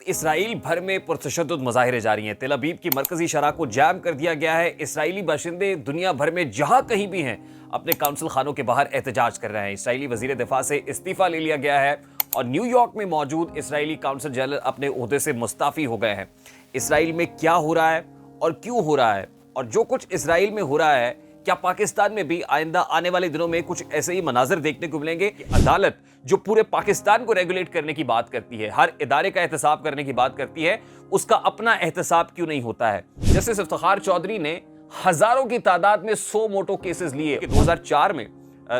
اسرائیل بھر میں پرتشدد مظاہرے جاری ہیں۔ تل ابیب کی مرکزی شاہراہ کو جام کر دیا گیا ہے۔ اسرائیلی باشندے دنیا بھر میں جہاں کہیں بھی ہیں اپنے کونسل خانوں کے باہر احتجاج کر رہے ہیں۔ اسرائیلی وزیر دفاع سے استعفیٰ لے لیا گیا ہے اور نیو یارک میں موجود اسرائیلی کونسل جنرل اپنے عہدے سے مستعفی ہو گئے ہیں۔ اسرائیل میں کیا ہو رہا ہے اور کیوں ہو رہا ہے، اور جو کچھ اسرائیل میں ہو رہا ہے، کیا پاکستان میں بھی آئندہ آنے والے دنوں میں کچھ ایسے ہی مناظر دیکھنے کو ملیں گے کہ عدالت جو پورے پاکستان کو ریگولیٹ کرنے کی بات کرتی ہے، ہر ادارے کا احتساب کرنے کی بات کرتی ہے، اس کا اپنا احتساب کیوں نہیں ہوتا ہے؟ جسٹس افتخار چودھری نے ہزاروں کی تعداد میں 100 موٹو کیسز لیے کہ 2004 میں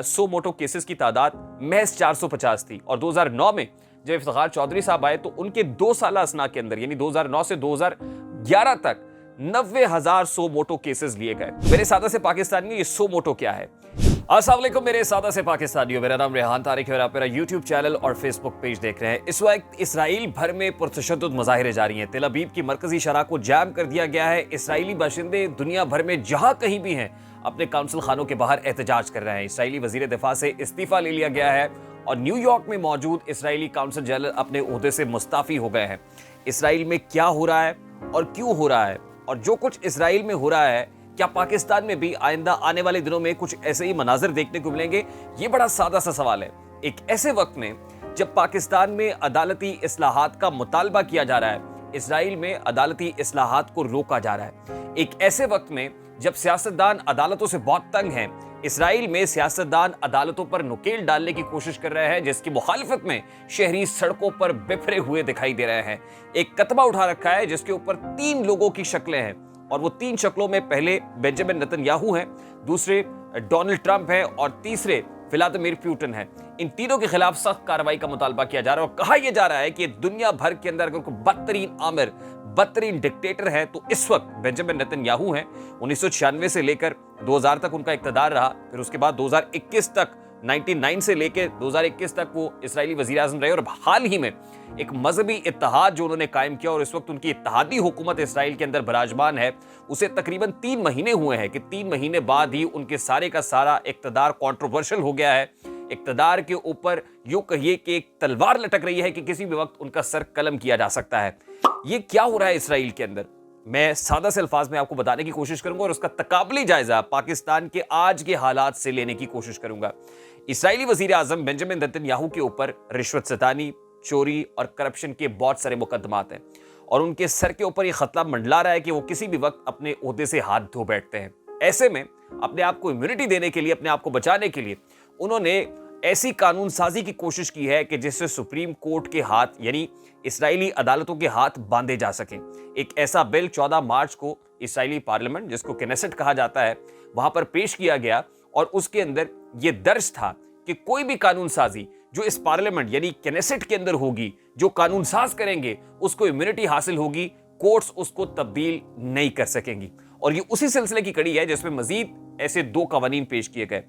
100 موٹو کیسز کی تعداد محض 450 تھی، اور 2009 میں جب افتخار چودھری صاحب آئے تو ان کے 2 سالہ اسنا کے اندر، یعنی 2009 سے 2011 تک 90,100 موٹو کیسز لیے گئے۔ میرے سادہ سے پاکستانیوں، یہ 100 موٹو کیا ہے؟ السلام علیکم میرے سادہ سے پاکستانیوں، میرا نام ریحان طارق ہے اور آپ میرا یوٹیوب چینل اور فیس بک پیج دیکھ رہے ہیں۔ اس وقت اسرائیل بھر میں پرتشدد مظاہرے جاری ہیں۔ تل ابیب کی مرکزی شاہراہ کو جام کر دیا گیا ہے۔ اسرائیلی باشندے دنیا بھر میں جہاں کہیں بھی ہیں اپنے کونسل خانوں کے باہر احتجاج کر رہے ہیں۔ اسرائیلی وزیر دفاع سے استعفیٰ لے لیا گیا ہے اور نیو یارک میں موجود اسرائیلی کونسل جنرل اپنے عہدے سے مستعفی ہو گئے ہیں۔ اسرائیل میں کیا ہو رہا ہے اور کیوں ہو رہا ہے، اور جو کچھ اسرائیل میں ہو رہا ہے، کیا پاکستان میں بھی آئندہ آنے والے دنوں میں کچھ ایسے ہی مناظر دیکھنے کو ملیں گے؟ یہ بڑا سادہ سا سوال ہے۔ ایک ایسے وقت میں جب پاکستان میں عدالتی اصلاحات کا مطالبہ کیا جا رہا ہے، اسرائیل میں عدالتی اصلاحات کو روکا جا رہا ہے۔ ایک ایسے وقت میں جب سیاستدان عدالتوں سے بہت تنگ ہیں، اسرائیل میں سیاستدان عدالتوں پر نکیل ڈالنے کی کوشش کر رہے ہیں، جس کی مخالفت میں شہری سڑکوں پر بکھرے ہوئے دکھائی دے رہے ہیں۔ ایک کتبہ اٹھا رکھا ہے جس کے اوپر 3 لوگوں کی شکلیں ہیں، اور وہ 3 شکلوں میں پہلے بنجمن نتن یاہو ہیں، دوسرے ڈونلڈ ٹرمپ ہیں، اور تیسرے ولادیمیر پوٹن ہیں۔ ان تینوں کے خلاف سخت کارروائی کا مطالبہ کیا جا رہا ہے، اور کہا یہ جا رہا ہے کہ دنیا بھر کے اندر اگر کوئی بدترین آمر، بدترین ڈکٹیٹر ہے تو اس وقت بنجمن نتن یاہو ہیں۔ 1996 سے لے کر 2000 تک ان کا اقتدار رہا، پھر اس کے بعد 2021 تک 99 سے لے کے 2021 تک وہ اسرائیلی وزیر اعظم رہے، اور حال ہی میں ایک مذہبی اتحاد جو انہوں نے قائم کیا، اور اس وقت ان کی اتحادی حکومت اسرائیل کے اندر براجمان ہے، اسے تقریباً 3 مہینے ہوئے ہیں کہ 3 مہینے بعد ہی ان کے سارے کا سارا اقتدار کنٹروورشل ہو گیا ہے۔ اقتدار کے اوپر یوں کہیے کہ ایک تلوار لٹک رہی ہے کہ کسی بھی وقت ان کا سر قلم کیا جا سکتا ہے۔ یہ کیا ہو رہا ہے اسرائیل کے اندر؟ میں سادہ سے الفاظ میں آپ کو بتانے کی کوشش کروں گا، اور اس کا تقابلی جائزہ پاکستان کے آج کے حالات سے لینے کی کوشش کروں گا۔ اسرائیلی وزیر اعظم بنجمن نتن یاہو کے اوپر رشوت ستانی، چوری اور کرپشن کے بہت سارے مقدمات ہیں، اور ان کے سر کے اوپر یہ خطرہ منڈلا رہا ہے کہ وہ کسی بھی وقت اپنے عہدے سے ہاتھ دھو بیٹھتے ہیں۔ ایسے میں اپنے آپ کو امیونٹی دینے کے لیے، اپنے آپ کو بچانے کے لیے انہوں نے ایسی قانون سازی کی کوشش کی ہے کہ جس سے سپریم کورٹ کے ہاتھ، یعنی اسرائیلی عدالتوں کے ہاتھ باندھے جا سکیں۔ ایک ایسا بل 14 مارچ کو اسرائیلی پارلیمنٹ، جس کو کنیسٹ کہا جاتا ہے، وہاں پر پیش کیا گیا، اور اس کے اندر یہ درج تھا کہ کوئی بھی قانون سازی جو اس پارلیمنٹ یعنی کنیسٹ کے اندر ہوگی، جو قانون ساز کریں گے، اس کو امیونٹی حاصل ہوگی، کورٹس اس کو تبدیل نہیں کر سکیں گی۔ اور یہ اسی سلسلے کی کڑی ہے جس میں مزید ایسے 2 قوانین پیش کیے گئے۔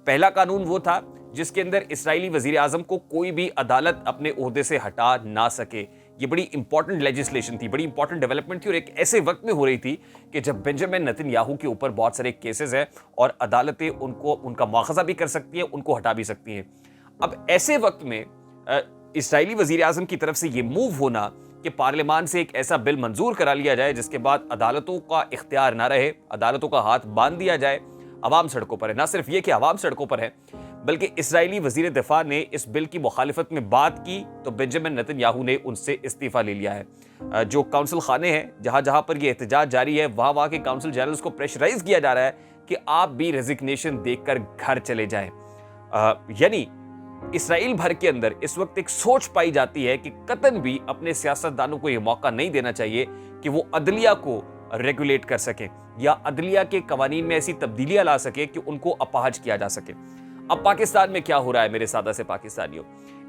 پہلا قانون وہ تھا جس کے اندر اسرائیلی وزیر اعظم کو کوئی بھی عدالت اپنے عہدے سے ہٹا نہ سکے۔ یہ بڑی امپورٹنٹ لیجسلیشن تھی، بڑی امپورٹنٹ ڈیولپمنٹ تھی، اور ایک ایسے وقت میں ہو رہی تھی کہ جب بنجمن نتن یاہو کے اوپر بہت سارے کیسز ہیں، اور عدالتیں ان کا مواخذہ بھی کر سکتی ہیں، ان کو ہٹا بھی سکتی ہیں۔ اب ایسے وقت میں اسرائیلی وزیر اعظم کی طرف سے یہ موو ہونا کہ پارلیمان سے ایک ایسا بل منظور کرا لیا جائے جس کے بعد عدالتوں کا اختیار نہ رہے، عدالتوں کا ہاتھ باندھ دیا جائے، عوام سڑکوں پر ہے۔ نہ صرف یہ کہ عوام سڑکوں پر ہے، بلکہ اسرائیلی وزیر دفاع نے اس بل کی مخالفت میں بات کی تو بنجمن نتن یاہو نے ان سے استعفیٰ لے لیا ہے۔ جو کونسل خانے ہیں، جہاں جہاں پر یہ احتجاج جاری ہے، وہاں کے کونسل جنرلز کو پریشرائز کیا جا رہا ہے کہ آپ بھی ریزگنیشن دیکھ کر گھر چلے جائیں۔ یعنی اسرائیل بھر کے اندر اس وقت ایک سوچ پائی جاتی ہے کہ قطعاً بھی اپنے سیاستدانوں کو یہ موقع نہیں دینا چاہیے کہ وہ عدلیہ کو ریگولیٹ کر سکیں، یا عدلیہ کے قوانین میں ایسی تبدیلیاں لا سکے کہ ان کو اپاہج کیا جا سکے۔ اب پاکستان میں کیا ہو رہا ہے میرے سادہ سے پاکستانیوں؟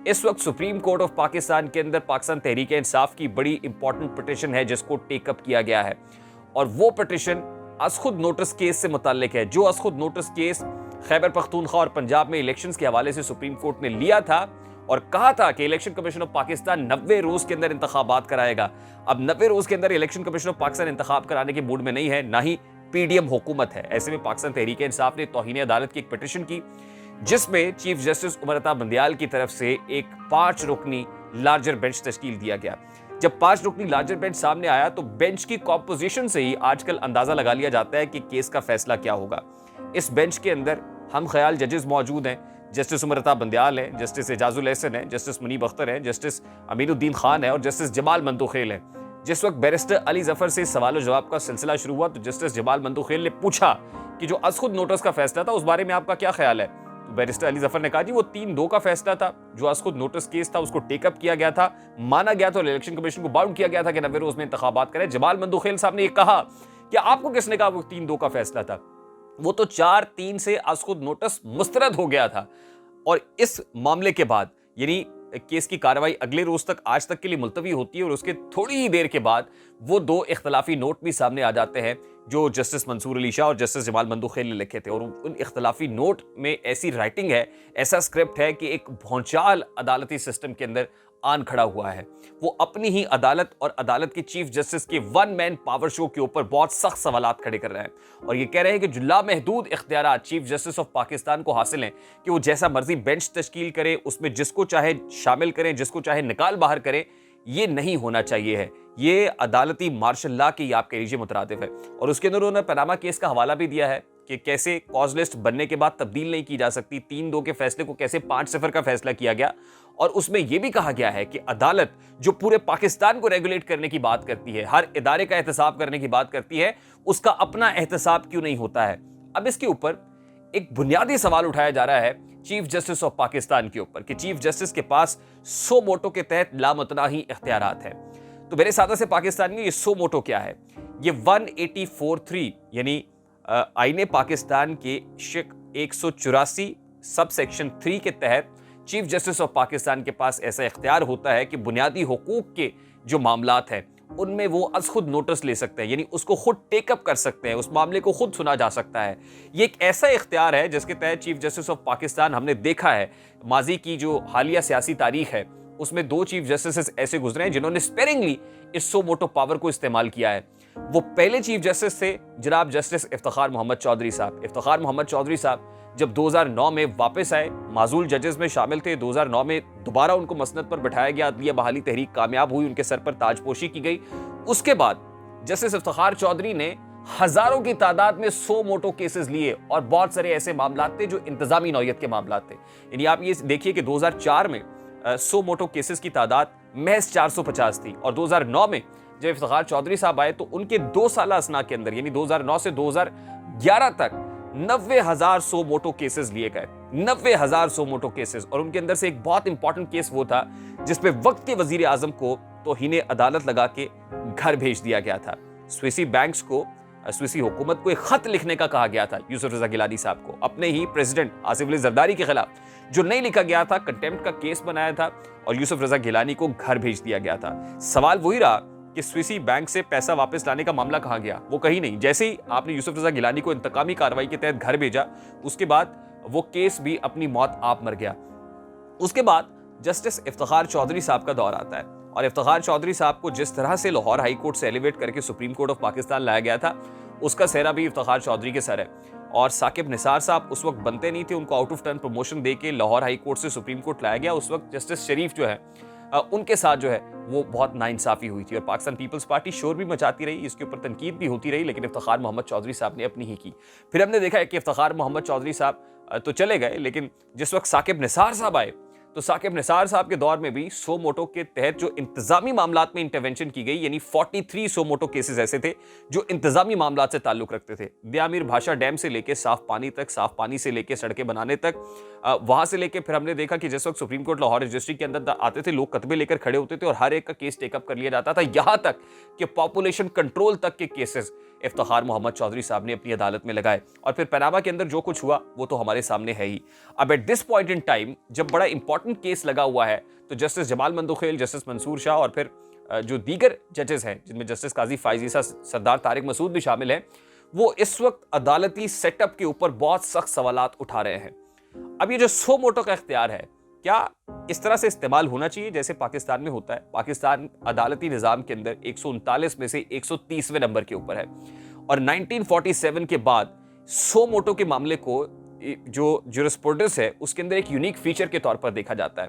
اس وقت سپریم کورٹ آف پاکستان کے اندر پاکستان تحریک انصاف کی بڑی امپورٹنٹ پٹیشن ہے جس کو ٹیک اپ کیا گیا ہے، اور وہ پٹیشن از خود نوٹس کیس سے متعلق ہے، جو از خود نوٹس کیس خیبر پختونخوا اور پنجاب میں الیکشنز کے حوالے سے سپریم کورٹ نے لیا تھا، اور کہا تھا کہ الیکشن کمیشن آف پاکستان 90 روز کے اندر انتخابات کرائے گا۔ اب 90 روز کے اندر الیکشن کمیشن آف پاکستان انتخاب کرانے کے موڈ میں نہیں ہے، نہ ہی پی ڈی ایم حکومت ہے۔ ایسے میں پاکستان تحریک انصاف نے توہین عدالت کی ایک پٹیشن کی، جس میں چیف جسٹس عمر عطا بندیال کی طرف سے ایک 5 رکنی لارجر بینچ تشکیل دیا گیا۔ جب 5 رکنی لارجر بینچ سامنے آیا تو بینچ کی کمپوزیشن سے ہی آج کل اندازہ لگا لیا جاتا ہے کہ کیس کا فیصلہ کیا ہوگا. اس بینچ کے اندر ہم خیال ججز موجود ہیں. جسٹس عمر عطا بندیال ہیں, جسٹس اعجاز الاحسن ہیں, جسٹس منیب اختر ہیں, جسٹس امین الدین خان ہیں اور جسٹس جمال مندوخیل ہیں. جس وقت بیرسٹر علی ظفر سے سوال و جواب کا سلسلہ شروع ہوا تو جسٹس جمال مندوخیل نے پوچھا کہ جو از خود نوٹس کا فیصلہ تھا اس بارے میں آپ کا کیا خیال ہے. تو بیرسٹر علی ظفر نے کہا جی وہ 3-2 کا فیصلہ تھا, جو از خود نوٹس کیس تھا اس کو ٹیک اپ کیا گیا تھا, مانا گیا تھا اور الیکشن کمیشن کو باؤنڈ کیا گیا تھا کہ 90 روز میں انتخابات کرے. جمال مندوخیل صاحب نے یہ کہا کہ آپ کو کس نے کہا وہ 3-2 کا فیصلہ تھا, وہ تو 4-3 سے از خود نوٹس مسترد ہو گیا تھا. اور اس معاملے کے بعد یعنی کیس کی کارروائی اگلے روز تک آج تک کے لیے ملتوی ہوتی ہے اور اس کے تھوڑی ہی دیر کے بعد وہ 2 اختلافی نوٹ بھی سامنے آ جاتے ہیں جو جسٹس منصور علی شاہ اور جسٹس جمال مندوخیل نے لکھے تھے. اور ان اختلافی نوٹ میں ایسی رائٹنگ ہے, ایسا اسکرپٹ ہے کہ ایک بھونچال عدالتی سسٹم کے اندر آن کھڑا ہوا ہے. وہ اپنی ہی عدالت اور عدالت کے چیف جسٹس کے ون مین پاور شو کے اوپر بہت سخت سوالات کھڑے کر رہے ہیں اور یہ کہہ رہے ہیں کہ جو لامحدود اختیارات چیف جسٹس آف پاکستان کو حاصل ہیں کہ وہ جیسا مرضی بینچ تشکیل کرے, اس میں جس کو چاہے شامل کریں, جس کو چاہے نکال باہر کریں, یہ نہیں ہونا چاہیے ہے. یہ عدالتی مارشل لا کی آپ کہہ لیجیے مترادف ہے. اور اس کے اندر انہوں نے پاناما کیس کا حوالہ بھی دیا ہے کہ کیسے کاز لسٹ بننے کے بعد تبدیل نہیں کی جا سکتی, 3-2 کے فیصلے کو کیسے 5-0 کا فیصلہ کیا گیا. اور اس میں یہ بھی کہا گیا ہے کہ عدالت جو پورے پاکستان کو ریگولیٹ کرنے کی بات کرتی ہے, ہر ادارے کا احتساب کرنے کی بات کرتی ہے, اس کا اپنا احتساب کیوں نہیں ہوتا ہے. اب اس کے اوپر ایک بنیادی سوال اٹھایا جا رہا ہے چیف جسٹس آف پاکستان کے اوپر کہ چیف جسٹس کے پاس سو موٹو کے تحت لامتناہی اختیارات ہیں. تو میرے ساتھ سے پاکستان میں یہ سو موٹو کیا ہے؟ یہ 184(3) یعنی آئین پاکستان کے شق 184 سب سیکشن 3 کے تحت چیف جسٹس آف پاکستان کے پاس ایسا اختیار ہوتا ہے کہ بنیادی حقوق کے جو معاملات ہیں ان میں وہ از خود نوٹس لے سکتے ہیں, یعنی اس کو خود ٹیک اپ کر سکتے ہیں, اس معاملے کو خود سنا جا سکتا ہے. یہ ایک ایسا اختیار ہے جس کے تحت چیف جسٹس آف پاکستان ہم نے دیکھا ہے ماضی کی جو حالیہ سیاسی تاریخ ہے اس میں 2 چیف جسٹس ایسے گزرے ہیں جنہوں نے اسپیرنگلی اس سو موٹو پاور کو استعمال کیا ہے. وہ پہلے چیف جسٹس تھے جناب جسٹس افتخار محمد چودھری صاحب. افتخار محمد چودھری صاحب جب 2009 میں واپس آئے, معزول ججز میں شامل تھے. 2009 میں دوبارہ ان کو مسند پر بٹھایا گیا, عدلیہ بحالی تحریک کامیاب ہوئی, ان کے سر پر تاج پوشی کی گئی. اس کے بعد جسٹس افتخار چودھری نے ہزاروں کی تعداد میں 100 موٹو کیسز لیے اور بہت سارے ایسے معاملات تھے جو انتظامی نوعیت کے معاملات تھے. یعنی آپ یہ دیکھیے کہ 2004 میں 100 موٹو کیسز کی تعداد محض 450 تھی اور 2009 میں جب افتخار چودھری صاحب آئے تو ان کے 2 سالہ اسنا کے اندر یعنی 2009 سے 2011 تک 90,100 موٹو کیسز لیے گئے. 90,100 موٹو کیسز, اور ان کے اندر سے ایک بہت امپورٹنٹ کیس وہ تھا جس پہ وقت کے وزیر اعظم کو توہین عدالت لگا کے گھر بھیج دیا گیا تھا. سویسی بینکس کو, سویسی حکومت کو ایک خط لکھنے کا کہا گیا تھا یوسف رضا گیلانی صاحب کو اپنے ہی پریزیڈنٹ آصف علی زرداری کے خلاف, جو نہیں لکھا گیا تھا, کنٹیمپٹ کا کیس بنایا تھا اور یوسف رضا گیلانی کو گھر بھیج دیا گیا تھا. سوال وہی رہا کہ سویسی بینک سے پیسہ واپس لانے کا معاملہ کہاں گیا؟ وہ کہیں نہیں. جیسے ہی آپ نے یوسف رضا گیلانی کو انتقامی کارروائی کے تحت گھر بھیجا, اس کے بعد وہ کیس بھی اپنی موت آپ مر گیا. اس کے بعد جسٹس افتخار چودھری صاحب کا دور آتا ہے اور افتخار چودھری صاحب کو جس طرح سے لاہور ہائی کورٹ سے ایلیویٹ کر کے سپریم کورٹ آف پاکستان لایا گیا تھا اس کا سہرا بھی افتخار چودھری کے سر ہے. اور ثاقب نثار صاحب اس وقت بنتے نہیں تھے, ان کو آؤٹ آف ٹرن پروموشن دے کے لاہور ہائی کورٹ سے سپریم کورٹ لایا گیا. اس وقت جسٹس شریف جو ہے ان کے ساتھ جو ہے وہ بہت ناانصافی ہوئی تھی اور پاکستان پیپلز پارٹی شور بھی مچاتی رہی, اس کے اوپر تنقید بھی ہوتی رہی, لیکن افتخار محمد چودھری صاحب نے اپنی ہی کی. پھر ہم نے دیکھا ہے کہ افتخار محمد چودھری صاحب تو چلے گئے, لیکن جس وقت ثاقب نثار صاحب آئے تو ثاقب نثار صاحب کے دور میں بھی 100 موٹو کے تحت جو انتظامی معاملات میں انٹرونشن کی گئی, یعنی 43 100 موٹو کیسز ایسے تھے جو انتظامی معاملات سے تعلق رکھتے تھے. دیامیر بھاشا ڈیم سے لے کے صاف پانی تک, صاف پانی سے لے کے سڑکیں بنانے تک, وہاں سے لے کے پھر ہم نے دیکھا کہ جس وقت سپریم کورٹ لاہور رجسٹری کے اندر آتے تھے لوگ کتبے لے کر کھڑے ہوتے تھے اور ہر ایک کا کیس ٹیک اپ کر لیا جاتا تھا, یہاں تک کہ پاپولیشن کنٹرول تک کے کیسز افتخار محمد چودھری صاحب نے اپنی عدالت میں لگائے. اور پھر پاناما کے اندر جو کچھ ہوا وہ تو ہمارے سامنے ہے ہی. اب at this point in time جب بڑا امپورٹنٹ کیس لگا ہوا ہے تو جسٹس جمال مندوخیل, جسٹس منصور شاہ اور پھر جو دیگر ججز ہیں جن میں جسٹس قاضی فائز عیسیٰ, سردار طارق مسعود بھی شامل ہیں, وہ اس وقت عدالتی سیٹ اپ کے اوپر بہت سخت سوالات اٹھا رہے ہیں. اب یہ جو 100 موٹو کا اختیار ہے کیا اس طرح سے استعمال ہونا چاہیے جیسے پاکستان میں ہوتا ہے؟ پاکستان عدالتی نظام کے اندر 139 میں سے 130ویں نمبر کے اوپر ہے اور 1947 کے بعد 100 موٹو کے معاملے کو جو جورسپروڈنس ہے اس کے اندر ایک یونیک فیچر کے طور پر دیکھا جاتا ہے.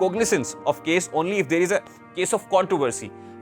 cognizance of case only if there is a case of controversy।